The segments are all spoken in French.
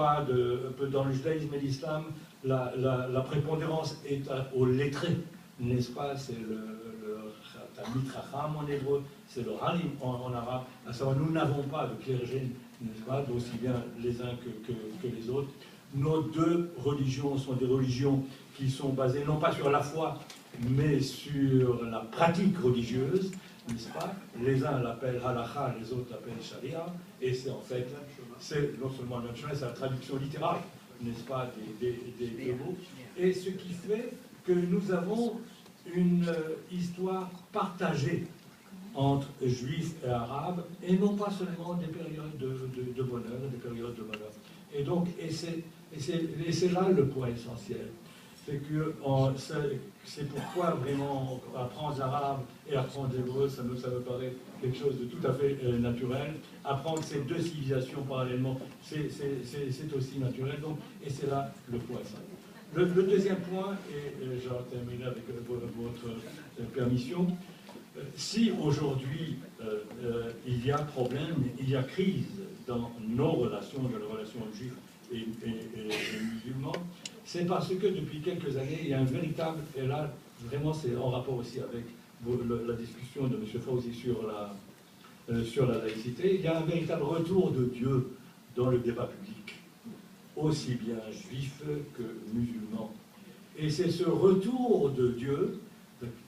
pas dans le judaïsme et l'islam, la prépondérance est au lettré, n'est-ce pas? C'est le Talmid Chacham en hébreu, c'est le Halim en arabe. À savoir, nous n'avons pas de clergé, n'est-ce pas, d'aussi bien les uns que les autres. Nos deux religions sont des religions qui sont basées non pas sur la foi, mais sur la pratique religieuse, n'est-ce pas? Les uns l'appellent halakha, les autres l'appellent sharia, et c'est en fait, c'est non seulement le même chemin, c'est la traduction littérale, n'est-ce pas, des mots, et ce qui fait que nous avons une histoire partagée entre juifs et arabes, et non pas seulement des périodes de bonheur, des périodes de malheur. Et donc, c'est là le point essentiel. C'est pourquoi vraiment apprendre l'arabe et apprendre l'hébreu, ça me paraît quelque chose de tout à fait naturel. Apprendre ces deux civilisations parallèlement, c'est aussi naturel. Donc, et c'est là le point essentiel. Le deuxième point, et j'en terminerai avec votre permission, si aujourd'hui il y a problème, il y a crise dans nos relations, dans les relations juifs et musulmans, c'est parce que depuis quelques années, il y a un véritable, et là vraiment c'est en rapport aussi avec la discussion de M. Fawzi sur la laïcité, il y a un véritable retour de Dieu dans le débat public, aussi bien juif que musulman. Et c'est ce retour de Dieu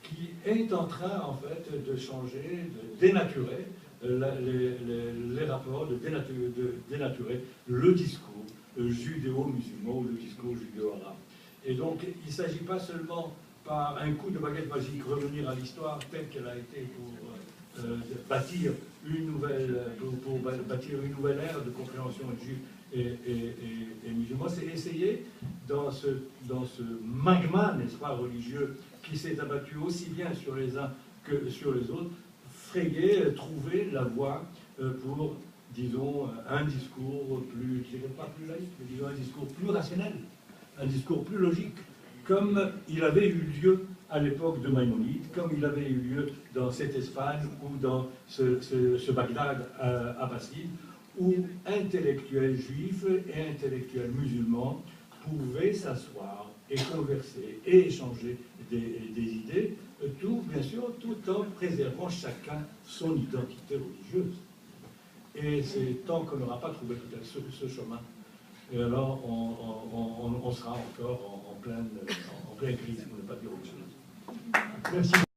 qui est en train, en fait, de changer, de dénaturer les rapports, de dénaturer le discours judéo-musulman ou le discours judéo-arabe. Et donc, il ne s'agit pas seulement par un coup de baguette magique revenir à l'histoire telle qu'elle a été pour bâtir une nouvelle ère de compréhension juive et musulman, c'est essayer dans ce magma, n'est-ce pas, religieux, qui s'est abattu aussi bien sur les uns que sur les autres, trouver la voie pour, disons, un discours plus, je dirais pas plus laïque, mais disons un discours plus rationnel, un discours plus logique, comme il avait eu lieu à l'époque de Maïmonide, comme il avait eu lieu dans cette Espagne ou dans ce Bagdad abbasside, où intellectuels juifs et intellectuels musulmans pouvaient s'asseoir et converser et échanger des idées, tout, bien sûr, tout en préservant chacun son identité religieuse. Et c'est tant qu'on n'aura pas trouvé peut-être ce chemin, et alors on sera encore en pleine crise, pour ne pas dire autre chose. Merci.